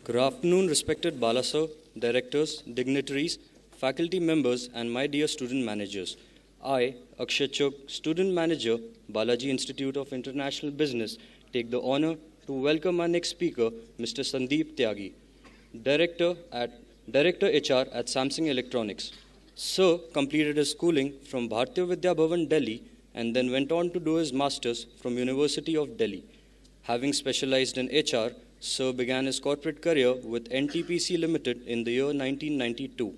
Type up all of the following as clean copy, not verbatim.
Good afternoon, respected Bala sir, directors, dignitaries, faculty members, and my dear student managers. I, IXth student manager, Balaji Institute of International Business, take the honor to welcome our next speaker, Mr. Sandeep Tyagi, Director HR at Samsung Electronics. Sir completed his schooling from Bharatiya Vidya Bhavan, Delhi, and then went on to do his masters from University of Delhi. Having specialized in HR, Sir began his corporate career with NTPC Limited in the year 1992.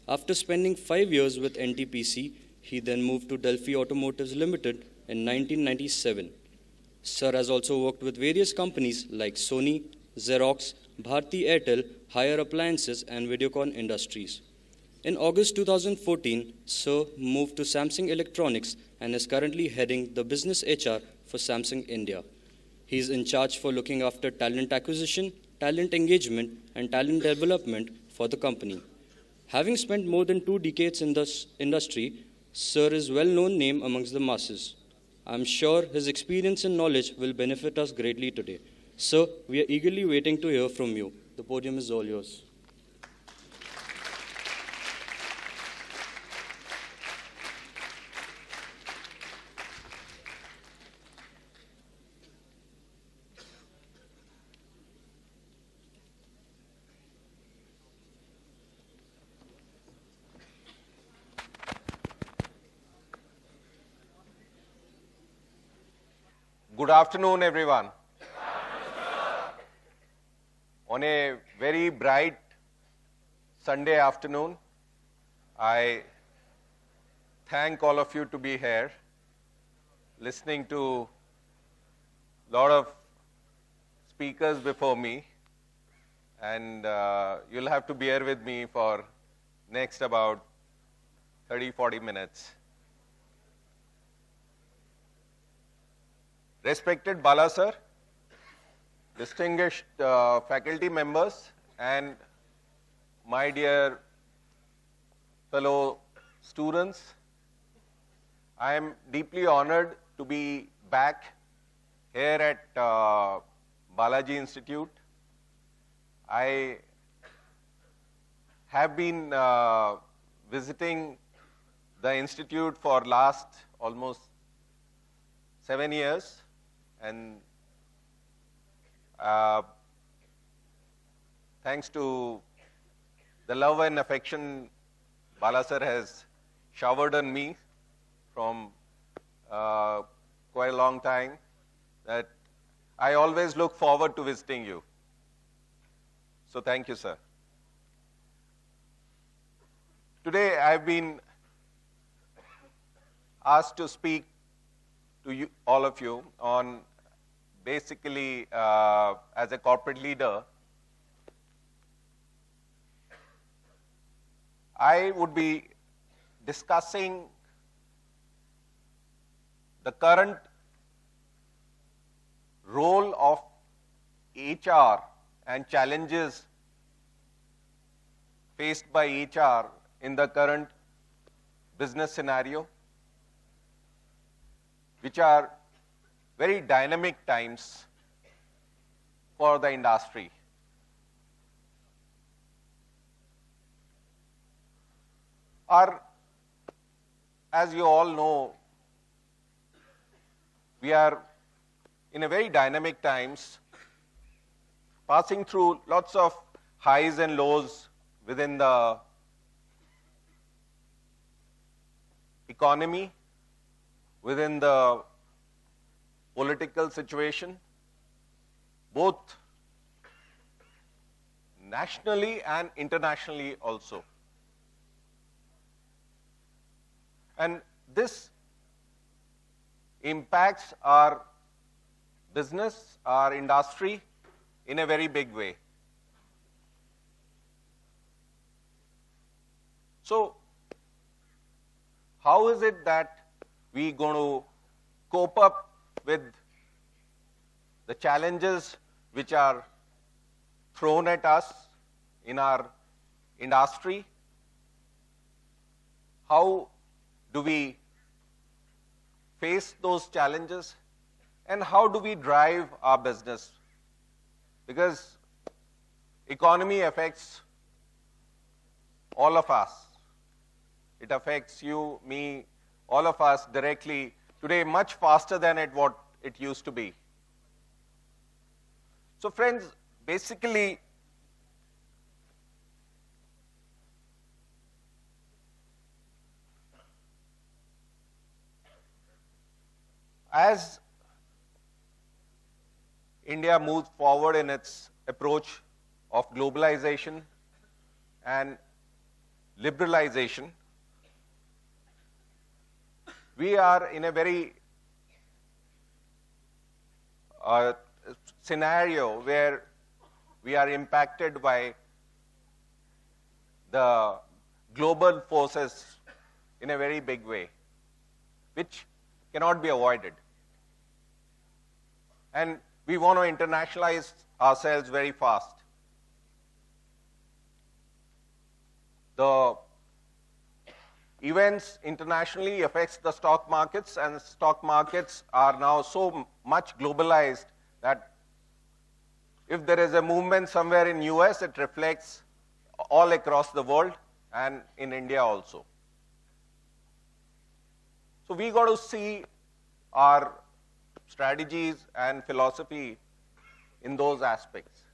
After spending 5 years with NTPC, he then moved to Delphi Automotives Limited in 1997. Sir has also worked with various companies like Sony, Xerox, Bharti Airtel, Higher Appliances, and Videocon Industries. In August 2014, Sir moved to Samsung Electronics and is currently heading the business HR for Samsung India. He is in charge for looking after talent acquisition, talent engagement, and talent development for the company. Having spent more than 2 decades in this industry, Sir is a well-known name amongst the masses. I'm sure his experience and knowledge will benefit us greatly today. Sir, we are eagerly waiting to hear from you. The podium is all yours. Good afternoon, everyone. On a very bright Sunday afternoon, I thank all of you to be here, listening to a lot of speakers before me, and you'll have to bear with me for next about 30-40 minutes. Respected Bala sir, distinguished faculty members, and my dear fellow students, I am deeply honored to be back here at Balaji Institute. I have been visiting the institute for last almost 7 years. And thanks to the love and affection Bala sir has showered on me from quite a long time, that I always look forward to visiting you. So thank you, sir. Today I've been asked to speak to you, all of you, on basically as a corporate leader, I would be discussing the current role of HR and challenges faced by HR in the current business scenario, which are very dynamic times for the industry. As you all know, we are in a very dynamic times, passing through lots of highs and lows within the economy, within the political situation, both nationally and internationally also. And this impacts our business, our industry in a very big way. So, how is it that we're going to cope up with the challenges which are thrown at us in our industry? How do we face those challenges, and how do we drive our business? Because economy affects all of us. It affects you, me, all of us directly today much faster than what it used to be. So friends, basically, as India moves forward in its approach of globalization and liberalization, we are in a very scenario where we are impacted by the global forces in a very big way, which cannot be avoided. And we want to internationalize ourselves very fast. The events internationally affects the stock markets, and stock markets are now so much globalized that if there is a movement somewhere in US, it reflects all across the world and in India also. So we got to see our strategies and philosophy in those aspects.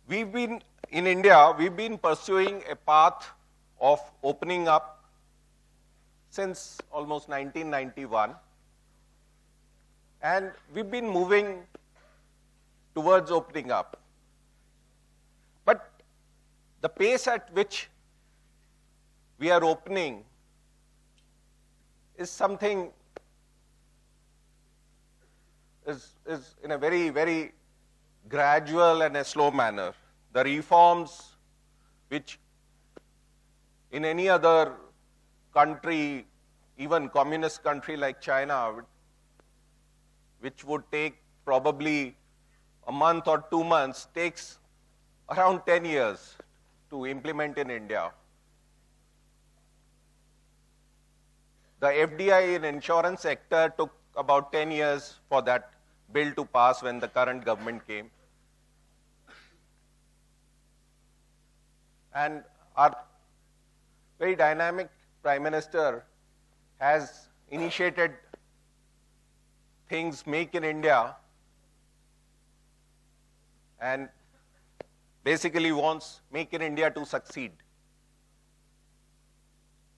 In India, we've been pursuing a path of opening up since almost 1991. And we've been moving towards opening up. But the pace at which we are opening is something is in a very, very gradual and a slow manner. The reforms which in any other country, even communist country like China, which would take probably a month or 2 months, takes around 10 years to implement in India. The FDI in insurance sector took about 10 years for that bill to pass when the current government came. And our very dynamic Prime Minister has initiated things Make in India and basically wants Make in India to succeed.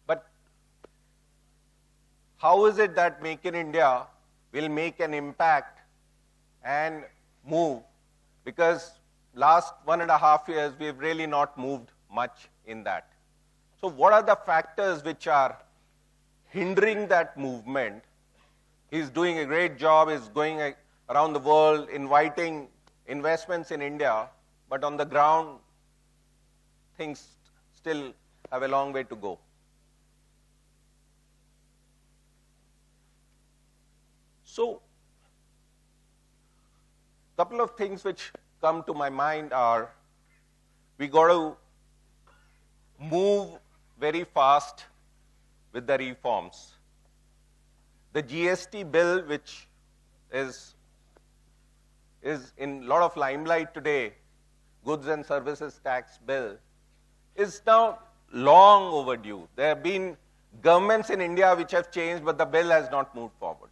But how is it that Make in India will make an impact and move? Because last 1.5 years, we've really not moved much in that. So what are the factors which are hindering that movement? He's doing a great job, he's going around the world, inviting investments in India, but on the ground, things still have a long way to go. So, a couple of things which come to my mind are, we got to move very fast with the reforms. The GST bill, which is in a lot of limelight today, goods and services tax bill, is now long overdue. There have been governments in India which have changed, but the bill has not moved forward.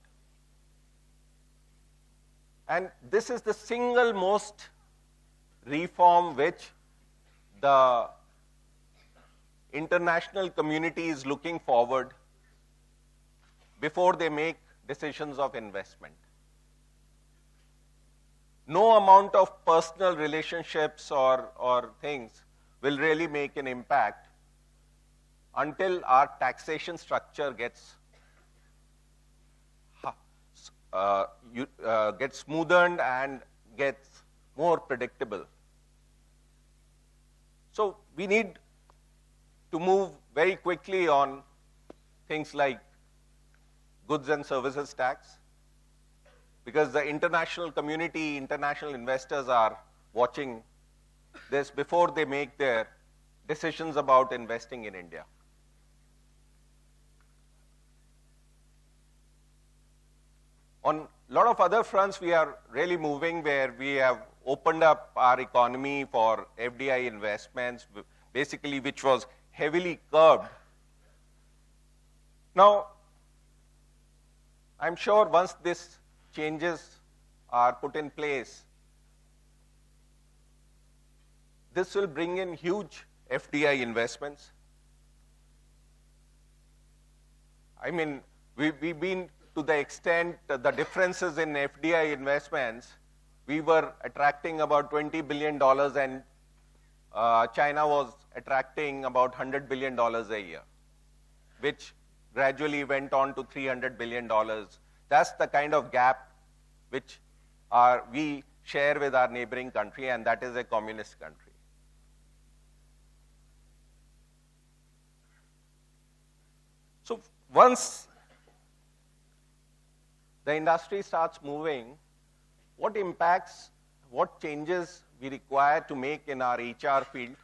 And this is the single most reform which the international community is looking forward before they make decisions of investment. No amount of personal relationships or things will really make an impact until our taxation structure gets smoothened and gets more predictable. So we need to move very quickly on things like goods and services tax, because the international community, international investors are watching this before they make their decisions about investing in India. On a lot of other fronts, we are really moving where we have opened up our economy for FDI investments, basically which was heavily curbed. Now, I'm sure once these changes are put in place, this will bring in huge FDI investments. I mean, we've been to the extent the differences in FDI investments, we were attracting about $20 billion and China was attracting about $100 billion a year, which gradually went on to $300 billion. That's the kind of gap which we share with our neighboring country, and that is a communist country. So once the industry starts moving, what impacts, what changes we require to make in our HR field?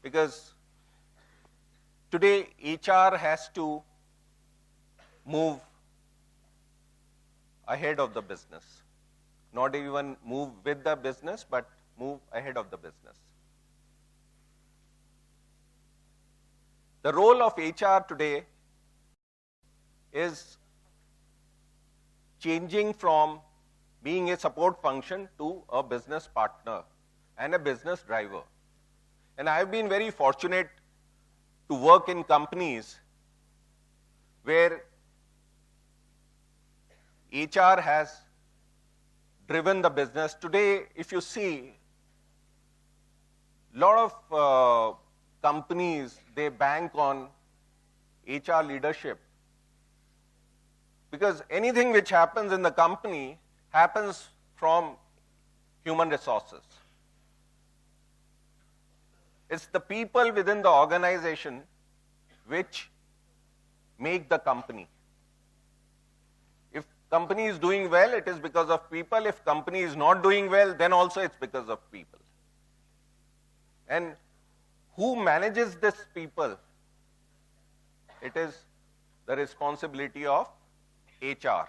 Because today HR has to move ahead of the business. Not even move with the business, but move ahead of the business. The role of HR today is changing from being a support function to a business partner and a business driver. And I've been very fortunate to work in companies where HR has driven the business. Today, if you see, a lot of companies, they bank on HR leadership. Because anything which happens in the company happens from human resources. It's the people within the organization which make the company. If company is doing well, it is because of people. If company is not doing well, then also it's because of people. And who manages this people? It is the responsibility of HR.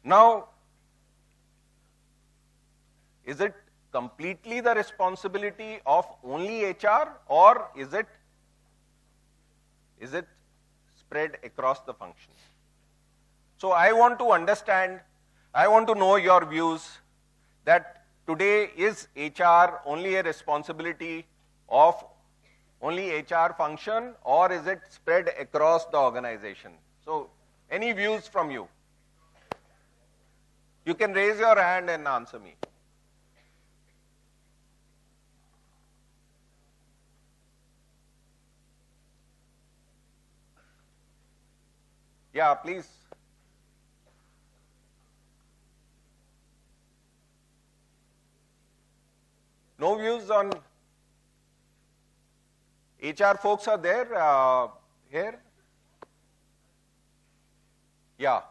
Now, is it completely the responsibility of only HR, or is it spread across the functions? So I want to understand, I want to know your views that today is HR only a responsibility of only HR function, or is it spread across the organization? So, any views from you? You can raise your hand and answer me. Yeah, please. No views on HR folks are there here? Yeah.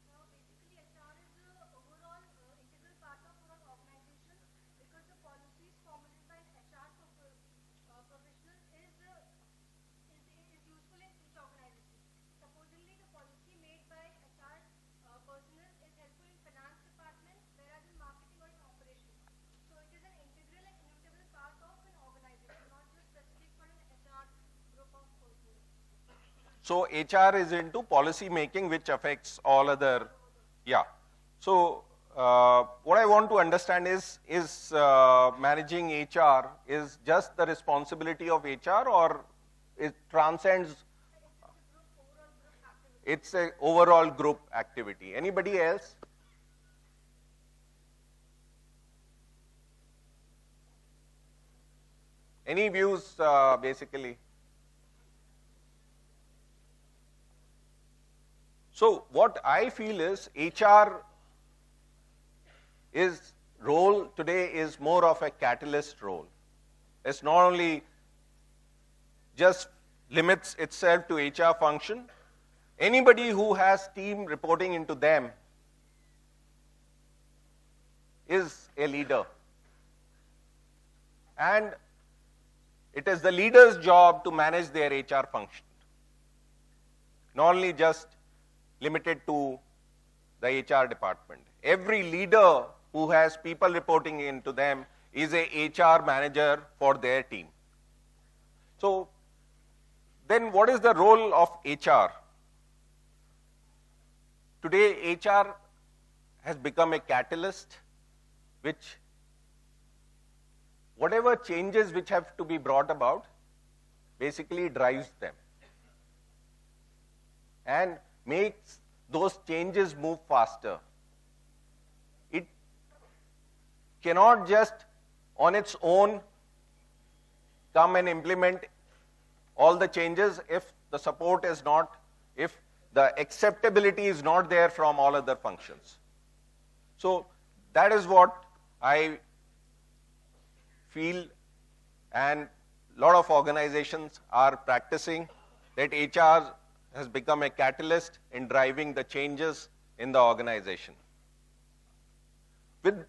Basically, HR is the overall integral part of our organization because the policies formulated by HR professionals is useful in each organization. Supposedly, the policy made by HR personnel is helpful in finance department, whereas in marketing or in operations. So it is an integral and immutable part of an organization, not just specific for an HR group of personnel. So HR is into policy making, which affects all other, yeah. So what I want to understand is managing HR is just the responsibility of HR, or it transcends? It's an overall group activity. Anybody else? Any views, basically? So what I feel is HR is role today is more of a catalyst role. It's not only just limits itself to HR function. Anybody who has team reporting into them is a leader. And it is the leader's job to manage their HR function. not only just limited to the HR department. Every leader who has people reporting into them is a HR manager for their team. So then what is the role of HR? Today, HR has become a catalyst which whatever changes which have to be brought about basically drives them and makes those changes move faster. It cannot just on its own come and implement all the changes if the support is not, if the acceptability is not there from all other functions. So that is what I feel, and a lot of organizations are practicing, that HR has become a catalyst in driving the changes in the organization. With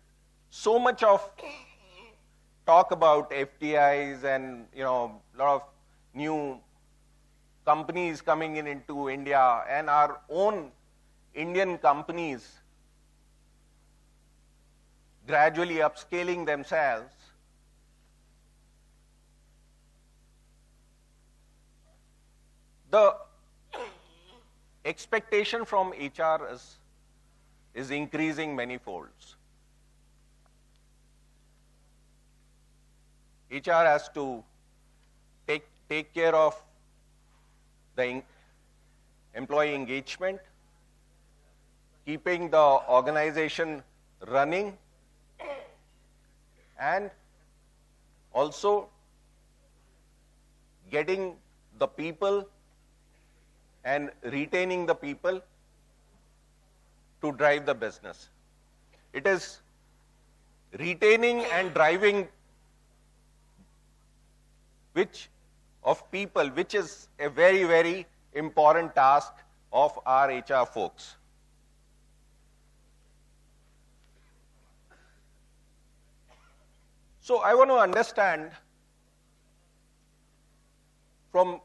so much of talk about FDIs and a lot of new companies coming into India and our own Indian companies gradually upscaling themselves, the expectation from HR is increasing many folds. HR has to take care of the employee engagement, keeping the organization running, and also getting the people and retaining the people to drive the business. It is retaining and driving which is a very, very important task of our HR folks. So I want to understand from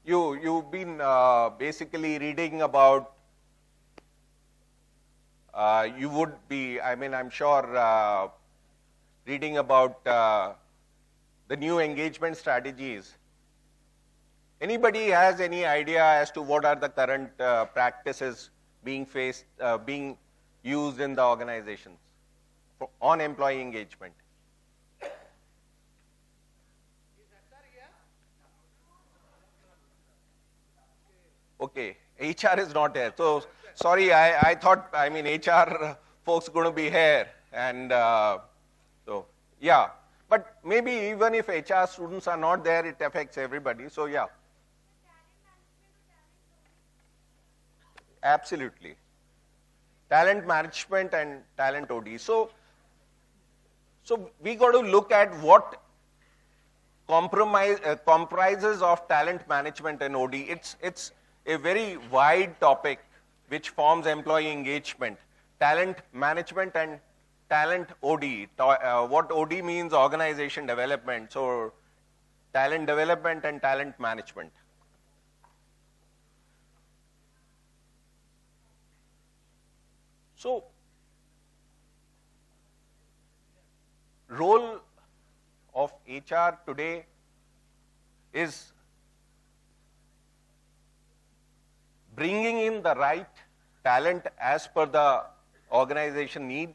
you've been basically reading about, you would be, I'm sure, reading about the new engagement strategies. Anybody has any idea as to what are the current practices being used in the organizations on employee engagement? Okay, HR is not here. So, sorry, I thought, HR folks going to be here. And so, yeah. But maybe even if HR students are not there, it affects everybody. So, yeah. Absolutely. Talent management and talent OD. So we got to look at what comprises of talent management and OD. It's a very wide topic which forms employee engagement, talent management and talent OD. What OD means, organization development. So talent development and talent management. So role of HR today is bringing in the right talent as per the organization need.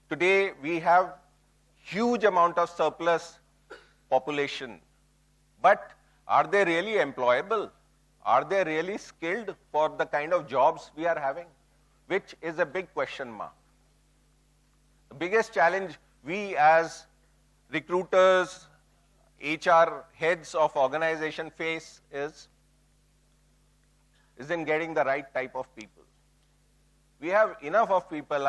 Today we have huge amount of surplus population, but are they really employable? Are they really skilled for the kind of jobs we are having? Which is a big question mark. The biggest challenge we as recruiters, HR heads of organization face is in getting the right type of people. We have enough of people.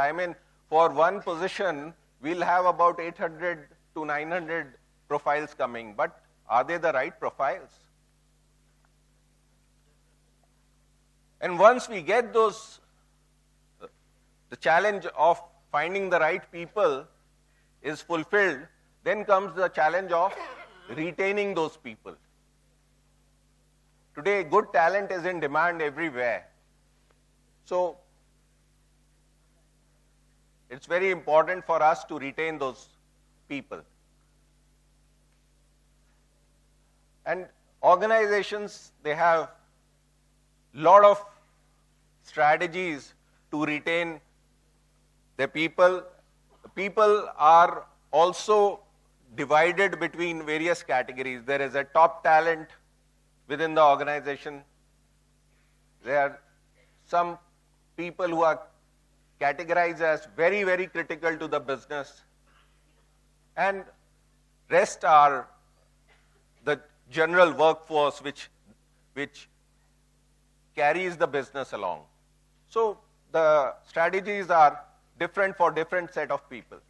For one position, we'll have about 800 to 900 profiles coming, but are they the right profiles? And once we get those, the challenge of finding the right people is fulfilled, then comes the challenge of retaining those people. Today, good talent is in demand everywhere. So, it's very important for us to retain those people. And organizations, they have a lot of strategies to retain their people. The people are also divided between various categories. There is a top talent within the organization. There are some people who are categorized as very, very critical to the business. And rest are the general workforce which carries the business along. So the strategies are different for different set of people.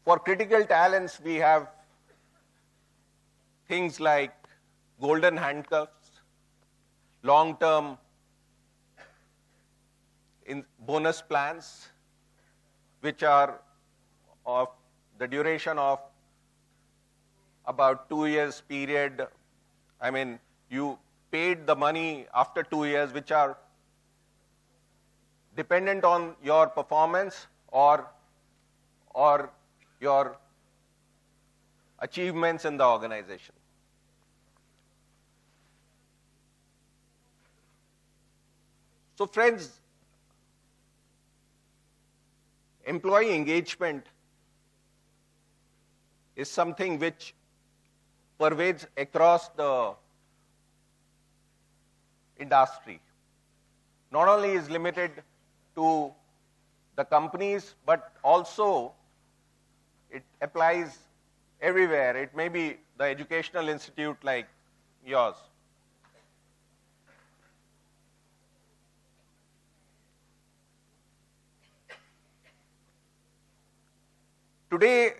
For critical talents, we have things like golden handcuffs, long-term bonus plans, which are of the duration of about 2 years period. I mean, you paid the money after 2 years, which are dependent on your performance or your achievements in the organization. So friends, employee engagement is something which pervades across the industry. Not only is limited to the companies, but also it applies everywhere. It may be the educational institute like yours. Today,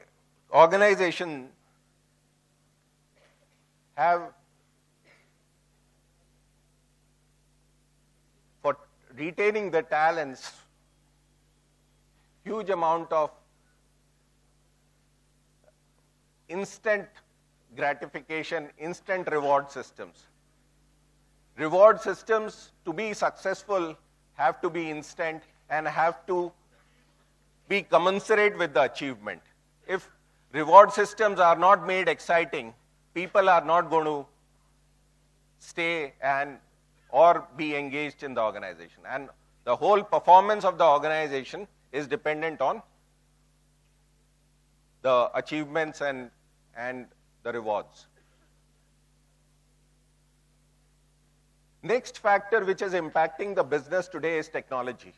organizations have, for retaining the talents, huge amount of instant gratification, instant reward systems. Reward systems, to be successful, have to be instant and have to be commensurate with the achievement. If reward systems are not made exciting, people are not going to stay or be engaged in the organization. And the whole performance of the organization is dependent on the achievements and the rewards. Next factor which is impacting the business today is technology.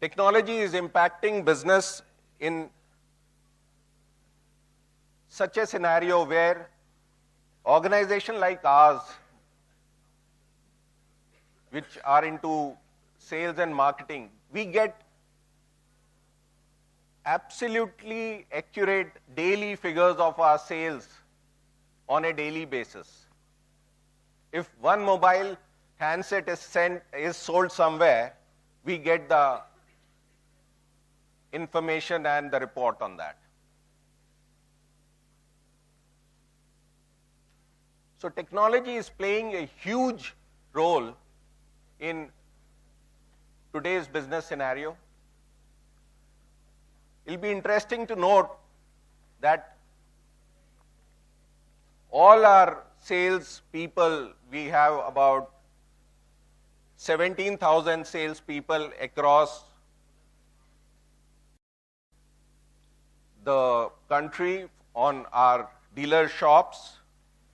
Technology is impacting business in such a scenario where organizations like ours, which are into sales and marketing, we get absolutely accurate daily figures of our sales on a daily basis. If one mobile handset is sold somewhere, we get the information and the report on that. So technology is playing a huge role in today's business scenario. It'll be interesting to note that all our sales people, we have about 17,000 sales people across the country on our dealer shops,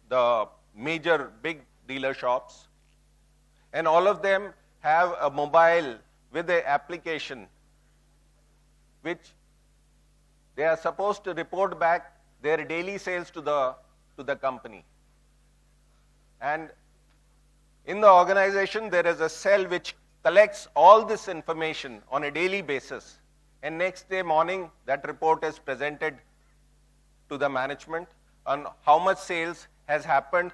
the major big dealer shops, and all of them have a mobile with an application which they are supposed to report back their daily sales to the company. And in the organization, there is a cell which collects all this information on a daily basis. And next day morning, that report is presented to the management on how much sales has happened,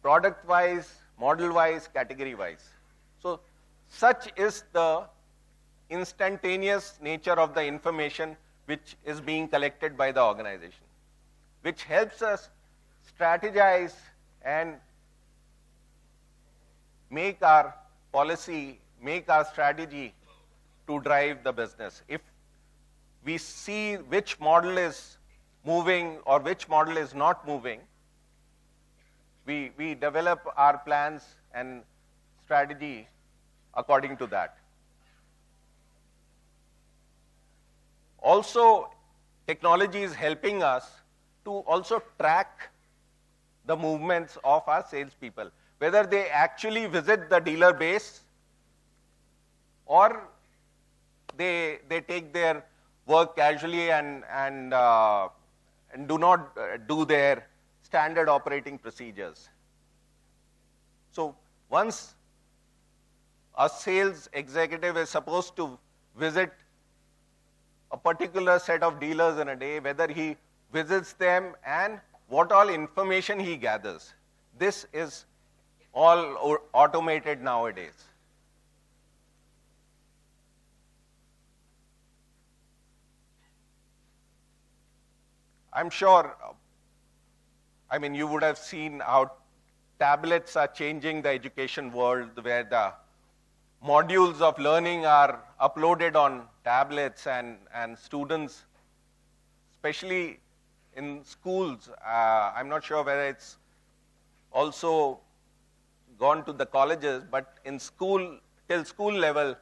product-wise, model-wise, category-wise. So such is the instantaneous nature of the information which is being collected by the organization, which helps us strategize and make our policy, make our strategy to drive the business. If we see which model is moving or which model is not moving, we develop our plans and strategy according to that. Also, technology is helping us to also track the movements of our salespeople, whether they actually visit the dealer base or they take their work casually and do not do their standard operating procedures. So once a sales executive is supposed to visit a particular set of dealers in a day, whether he visits them and what all information he gathers. This is all automated nowadays. I'm sure, I mean, you would have seen how tablets are changing the education world, where the modules of learning are uploaded on tablets, and students, especially in schools, I'm not sure whether it's also gone to the colleges, but in school, till school level,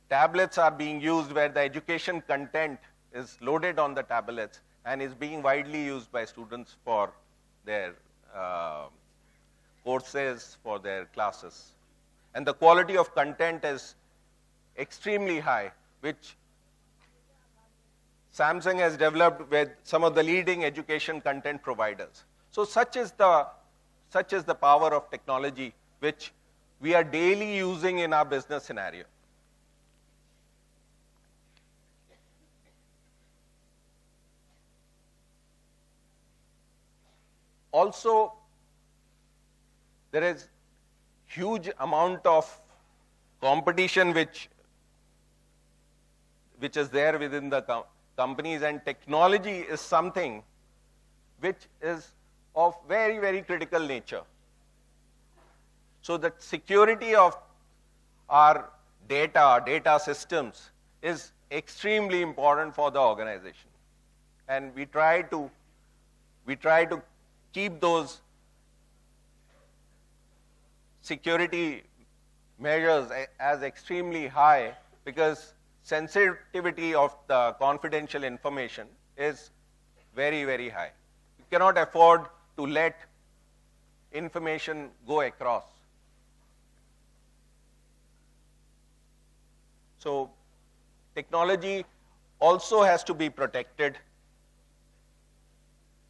tablets are being used where the education content is loaded on the tablets and is being widely used by students for their courses, for their classes. And the quality of content is extremely high, which Samsung has developed with some of the leading education content providers. So such is the power of technology, which we are daily using in our business scenario. Also, there is huge amount of competition which is there within the companies, and technology is something which is of very, very critical nature. So the security of our data systems is extremely important for the organization. And we try to keep those security measures as extremely high, because sensitivity of the confidential information is very, very high. You cannot afford to let information go across. So technology also has to be protected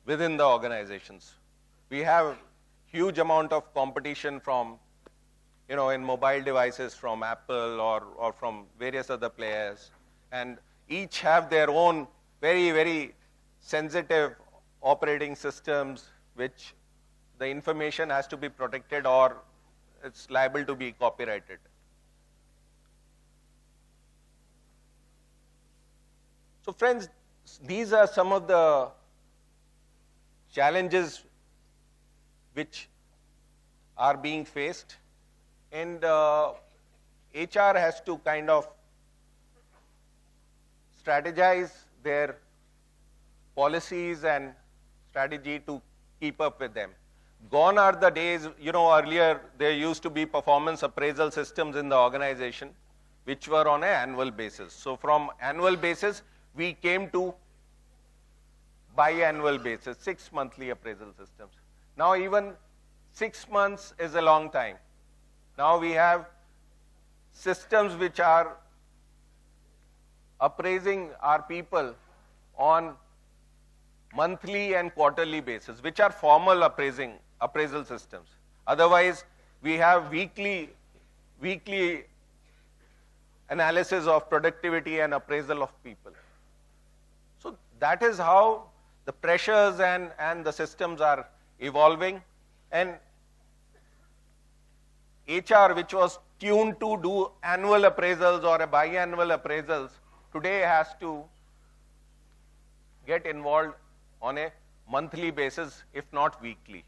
within the organizations. We have huge amount of competition from, in mobile devices from Apple or from various other players, and each have their own very, very sensitive operating systems, which the information has to be protected or it's liable to be copyrighted. So friends, these are some of the challenges which are being faced, and HR has to kind of strategize their policies and strategy to keep up with them. Gone are the days, earlier there used to be performance appraisal systems in the organization which were on an annual basis. So from annual basis, we came to biannual basis, 6 monthly appraisal systems. Now even 6 months is a long time. Now we have systems which are appraising our people on monthly and quarterly basis, which are formal appraisal systems. Otherwise, we have weekly analysis of productivity and appraisal of people. So that is how the pressures and the systems are evolving, and HR, which was tuned to do annual appraisals or a biannual appraisals, today has to get involved on a monthly basis, if not weekly.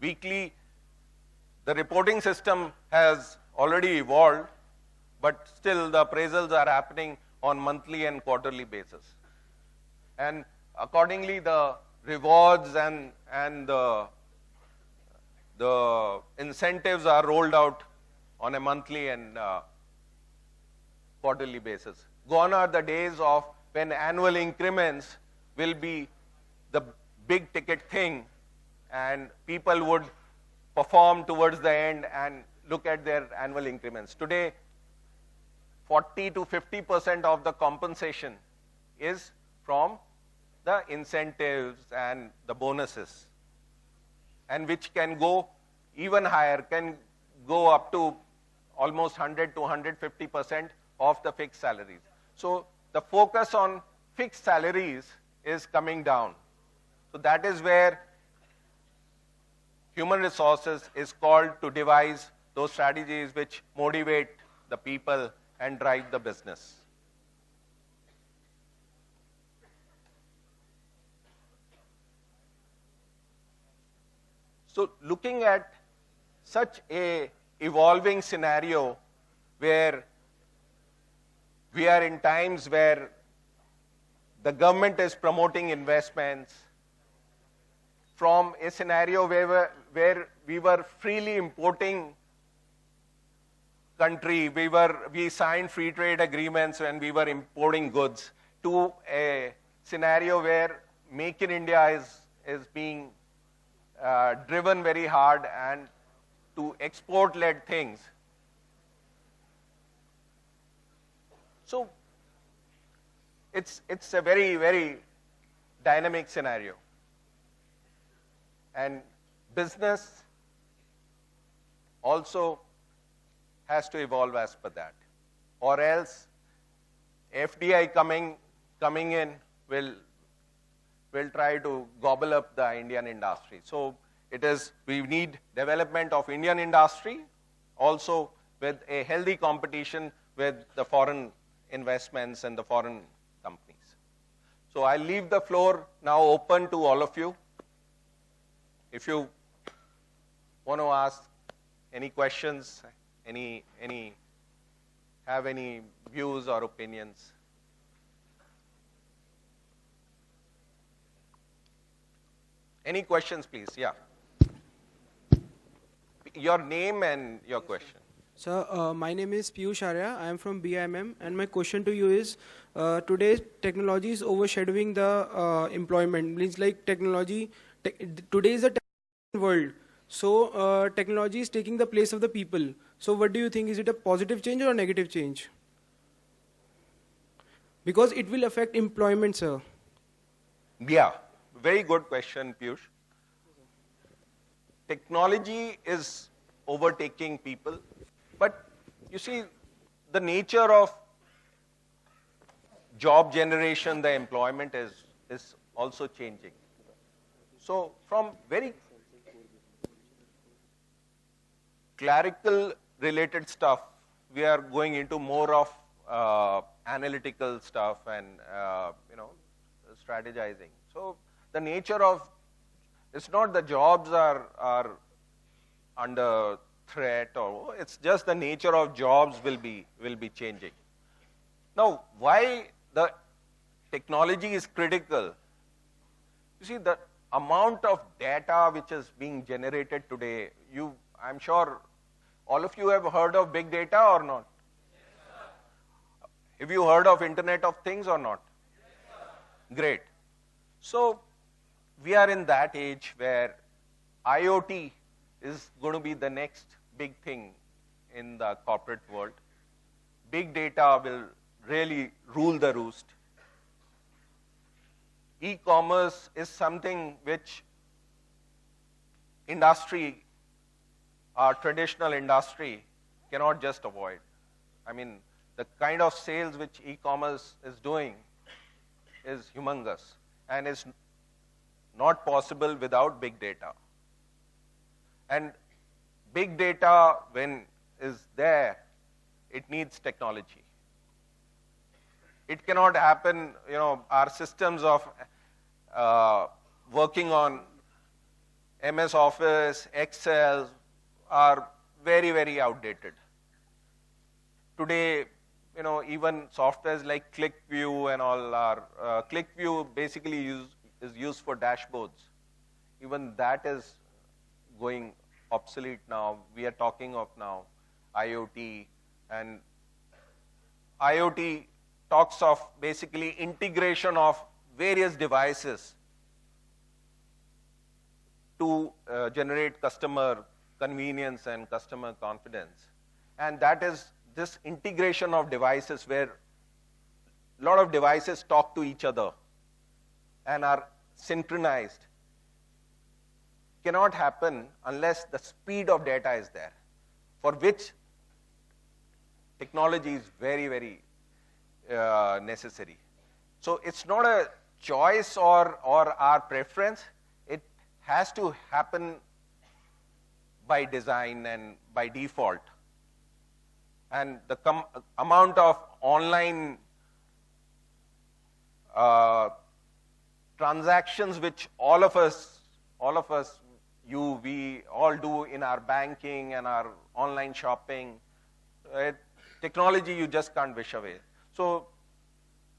Weekly, the reporting system has already evolved, but still the appraisals are happening on monthly and quarterly basis. And accordingly, the rewards and the incentives are rolled out on a monthly and quarterly basis. Gone are the days of when annual increments will be the big ticket thing and people would perform towards the end and look at their annual increments. Today, 40 to 50% of the compensation is from the incentives and the bonuses, and which can go even higher, can go up to almost 100 to 150% of the fixed salaries. So the focus on fixed salaries is coming down. So that is where human resources is called to devise those strategies which motivate the people and drive the business. So looking at such a evolving scenario where we are in times where the government is promoting investments, from a scenario where we were freely importing country, we signed free trade agreements when we were importing goods, to a scenario where Make in India is being driven very hard and to export-led things. So it's a very, very dynamic scenario. And business also has to evolve as per that. Or else FDI coming in will try to gobble up the Indian industry. So we need development of Indian industry, also with a healthy competition with the foreign investments and the foreign companies. So I'll leave the floor now open to all of you. If you want to ask any questions, have any views or opinions. Any questions, please? Yeah. Your name and your question. Sir, my name is Piyush Arya. I am from BIIB, and my question to you is, today technology is overshadowing the employment. Means like technology, today is a technology world. So technology is taking the place of the people. So what do you think? Is it a positive change or a negative change? Because it will affect employment, sir. Yeah, very good question, Piyush. Technology is overtaking people, but you see, the nature of job generation, the employment is also changing. So from very clerical related stuff, we are going into more of analytical stuff and strategizing. So the nature of, it's not the jobs are under threat, or it's just the nature of jobs will be changing. Now, why the technology is critical? You see, the amount of data which is being generated today, I'm sure all of you have heard of big data or not? Yes, have you heard of Internet of Things or not? Yes, great. So we are in that age where IoT is going to be the next big thing in the corporate world. Big data will really rule the roost. E-commerce is something which industry, our traditional industry, cannot just avoid. I mean, the kind of sales which e-commerce is doing is humongous and is not possible without big data. And big data, when is there, it needs technology. It cannot happen, our systems of working on MS Office, Excel are very, very outdated. Today, even softwares like ClickView and all are, ClickView basically is used for dashboards. Even that is going obsolete now. We are talking of now IoT, and IoT talks of basically integration of various devices to generate customer convenience and customer confidence. And that is this integration of devices where a lot of devices talk to each other and are synchronized. Cannot happen unless the speed of data is there, for which technology is very, very necessary. So it's not a choice or our preference. It has to happen by design and by default. And the amount of online transactions which all of us, we all do in our banking and our online shopping, technology you just can't wish away. So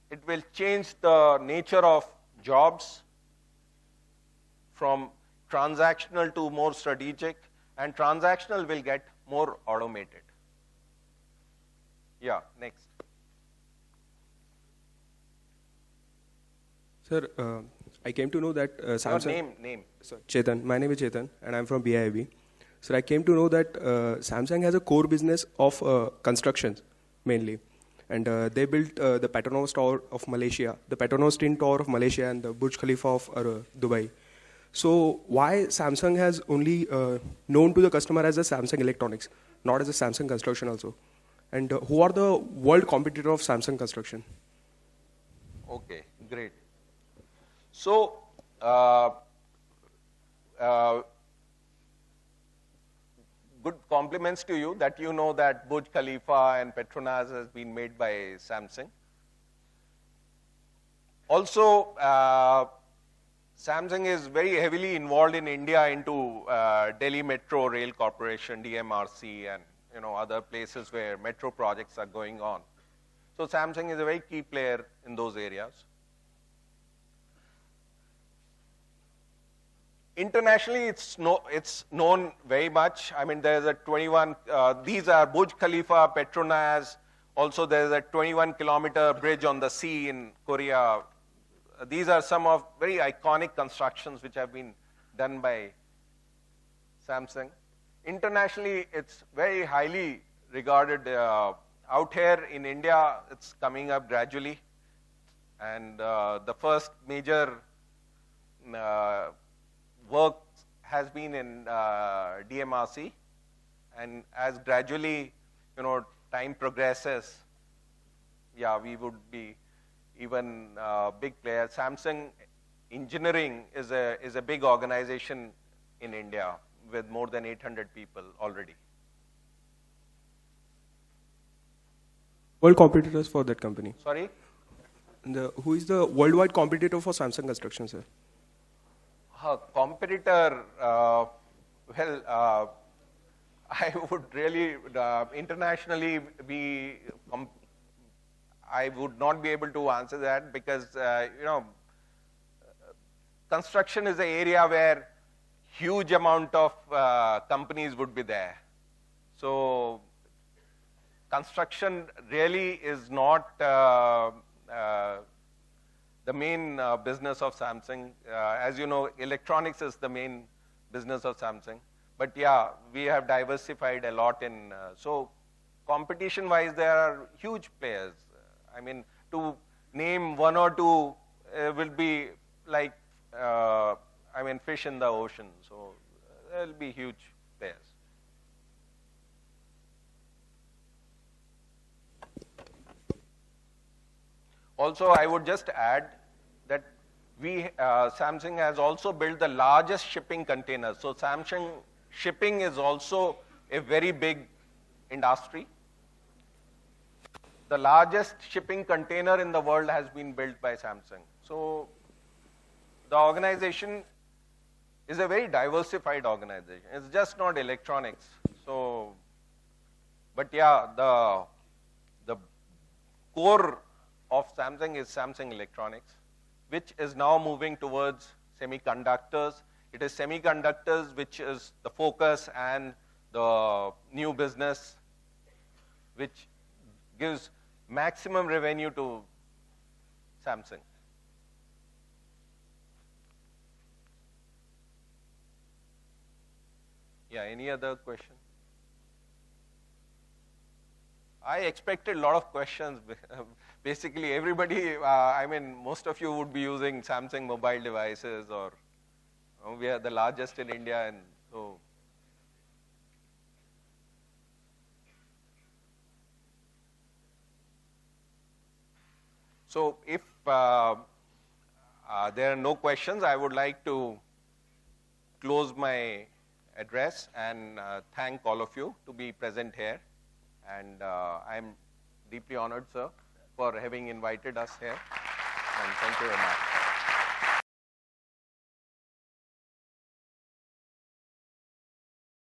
it will change the nature of jobs from transactional to more strategic, and transactional will get more automated. Yeah, next. Sir, I came to know that Samsung... Your name. Sorry, Chetan. My name is Chetan, and I'm from BIIB. Sir, I came to know that Samsung has a core business of constructions, mainly. And they built the Petronas Tower of Malaysia, the Petronas Twin Tower of Malaysia, and the Burj Khalifa of Dubai. So why Samsung has only known to the customer as a Samsung Electronics, not as a Samsung Construction also? And who are the world competitor of Samsung Construction? Okay, great. So, good compliments to you that you know that Burj Khalifa and Petronas has been made by Samsung. Also, Samsung is very heavily involved in India into Delhi Metro Rail Corporation, DMRC, and other places where metro projects are going on. So Samsung is a very key player in those areas. Internationally, it's known very much. I mean, there's a 21, these are Burj Khalifa, Petronas. Also, there's a 21-kilometer bridge on the sea in Korea. These are some of very iconic constructions which have been done by Samsung. Internationally, it's very highly regarded. Out here in India, it's coming up gradually. And the first major work has been in DMRC. And as gradually, time progresses, yeah, we would be even big players. Samsung Engineering is a big organization in India with more than 800 people already. World competitors for that company? Sorry? And who is the worldwide competitor for Samsung Construction, sir? Competitor, I would really, internationally I would not be able to answer that because, construction is an area where huge amount of companies would be there. So construction really is not the main business of Samsung. As you know, electronics is the main business of Samsung. But yeah, we have diversified a lot in, so competition-wise, there are huge players. I mean, to name one or two will be like, fish in the ocean. So there will be huge players. Also, I would just add that Samsung has also built the largest shipping containers. So Samsung shipping is also a very big industry. the largest shipping container in the world has been built by Samsung. So the organization is a very diversified organization. It's just not electronics. So, but yeah, the core of Samsung is Samsung Electronics, which is now moving towards semiconductors. It is semiconductors which is the focus and the new business which gives maximum revenue to Samsung. Yeah, any other question? I expected a lot of questions. Basically, everybody, I mean, most of you would be using Samsung mobile devices, or we are the largest in India, and so. So if there are no questions, I would like to close my address and thank all of you to be present here. And I'm deeply honored, sir, for having invited us here. And thank you very much.